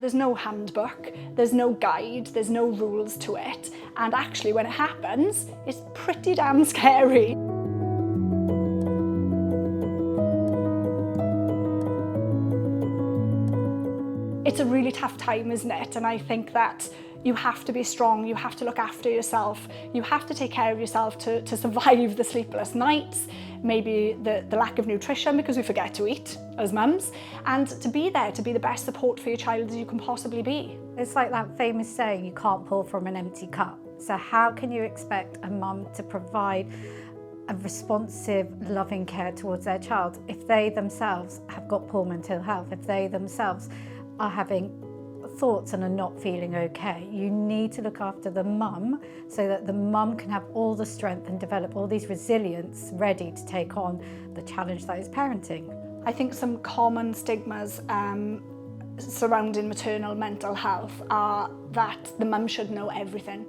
There's no handbook, there's no guide, there's no rules to it. And actually when it happens, it's pretty damn scary. It's a really tough time, isn't it? And I think that you have to be strong, you have to look after yourself, you have to take care of yourself to survive the sleepless nights, maybe the lack of nutrition because we forget to eat as mums, and to be there, to be the best support for your child as you can possibly be. It's like that famous saying, you can't pour from an empty cup. So how can you expect a mum to provide a responsive, loving care towards their child if they themselves have got poor mental health, if they themselves are having thoughts and are not feeling okay? You need to look after the mum so that the mum can have all the strength and develop all these resilience ready to take on the challenge that is parenting. I think some common stigmas surrounding maternal mental health are that the mum should know everything.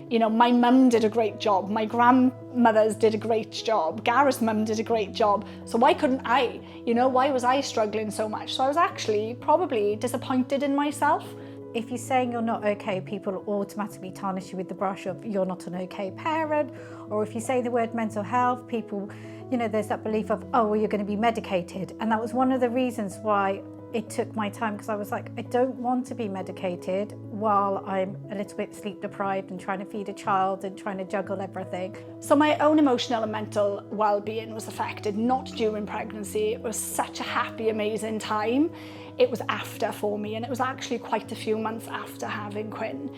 You know, my mum did a great job, my grandmothers did a great job, Gareth's mum did a great job, so why couldn't I? You know, why was I struggling so much? So I was actually probably disappointed in myself. If you're saying you're not okay, people automatically tarnish you with the brush of you're not an okay parent, or if you say the word mental health, people, you know, there's that belief of, oh, well, you're going to be medicated. And that was one of the reasons why it took my time, because I was like, I don't want to be medicated while I'm a little bit sleep deprived and trying to feed a child and trying to juggle everything. So my own emotional and mental well-being was affected, not during pregnancy. It was such a happy, amazing time. It was after for me, and it was actually quite a few months after having Quinn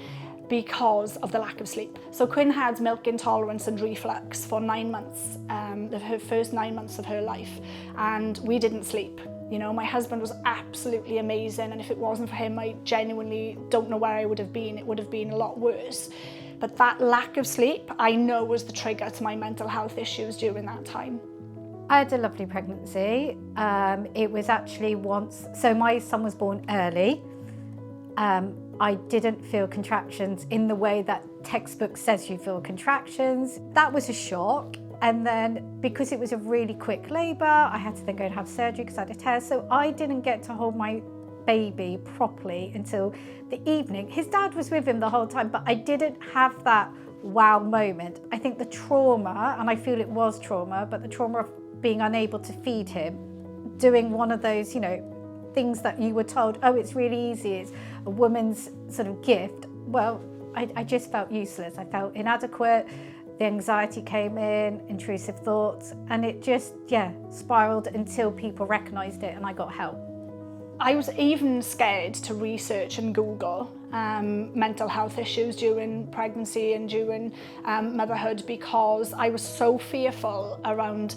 because of the lack of sleep. So Quinn had milk intolerance and reflux for 9 months, her first 9 months of her life, and we didn't sleep. You know, my husband was absolutely amazing, and if it wasn't for him, I genuinely don't know where I would have been. It would have been a lot worse. But that lack of sleep, I know, was the trigger to my mental health issues during that time. I had a lovely pregnancy. It was actually so my son was born early. I didn't feel contractions in the way that textbook says you feel contractions. That was a shock. And then because it was a really quick labour, I had to then go and have surgery because I had a tear. So I didn't get to hold my baby properly until the evening. His dad was with him the whole time, but I didn't have that wow moment. I think the trauma, and I feel it was trauma, but the trauma of being unable to feed him, doing one of those, you know, things that you were told, oh, it's really easy, it's a woman's sort of gift. Well, I just felt useless. I felt inadequate. The anxiety came in, intrusive thoughts, and it just, spiraled until people recognised it and I got help. I was even scared to research and Google mental health issues during pregnancy and during motherhood because I was so fearful around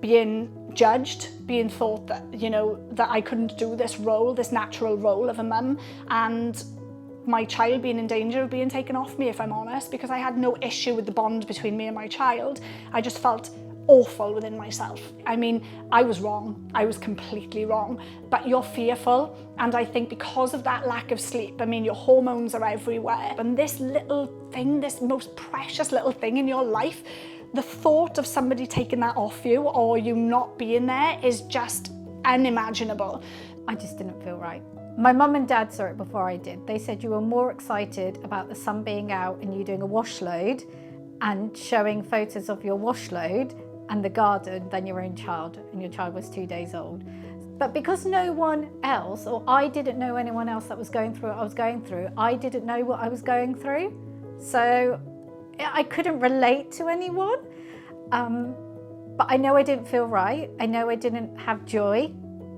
being judged, being thought that, you know, that I couldn't do this role, this natural role of a mum, and my child being in danger of being taken off me, if I'm honest, because I had no issue with the bond between me and my child. I just felt awful within myself. I mean, I was wrong. I was completely wrong. But you're fearful, and I think because of that lack of sleep, I mean, your hormones are everywhere. And this little thing, this most precious little thing in your life, the thought of somebody taking that off you or you not being there is just unimaginable. I just didn't feel right. My mum and dad saw it before I did. They said you were more excited about the sun being out and you doing a wash load and showing photos of your wash load and the garden than your own child, and your child was 2 days old. But because no one else, or I didn't know anyone else that was going through what I was going through, I didn't know what I was going through. So I couldn't relate to anyone. But I know I didn't feel right. I know I didn't have joy.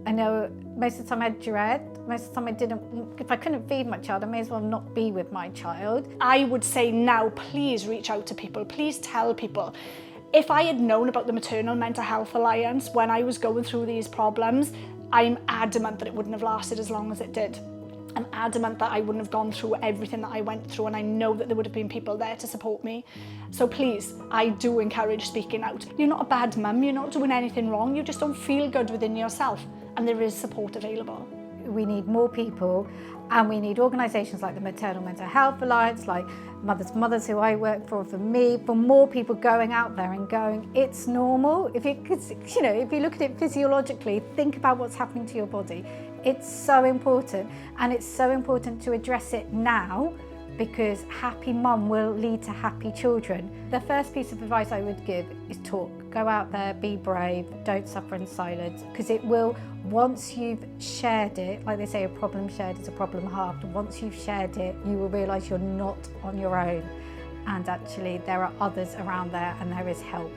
I know most of the time I had dread. Most of the time I didn't, if I couldn't feed my child, I may as well not be with my child. I would say now, please reach out to people, please tell people. If I had known about the Maternal Mental Health Alliance when I was going through these problems, I'm adamant that it wouldn't have lasted as long as it did. I'm adamant that I wouldn't have gone through everything that I went through, and I know that there would have been people there to support me. So please, I do encourage speaking out. You're not a bad mum, you're not doing anything wrong, you just don't feel good within yourself, and there is support available. We need more people, and we need organisations like the Maternal Mental Health Alliance, like Mothers who I work for me, for more people going out there and going, it's normal. If you look at it physiologically, think about what's happening to your body. It's so important, and it's so important to address it now, because happy mum will lead to happy children. The first piece of advice I would give is talk. Go out there, be brave, don't suffer in silence, because it will, once you've shared it, like they say, a problem shared is a problem halved. Once you've shared it, you will realise you're not on your own, and actually there are others around there and there is help.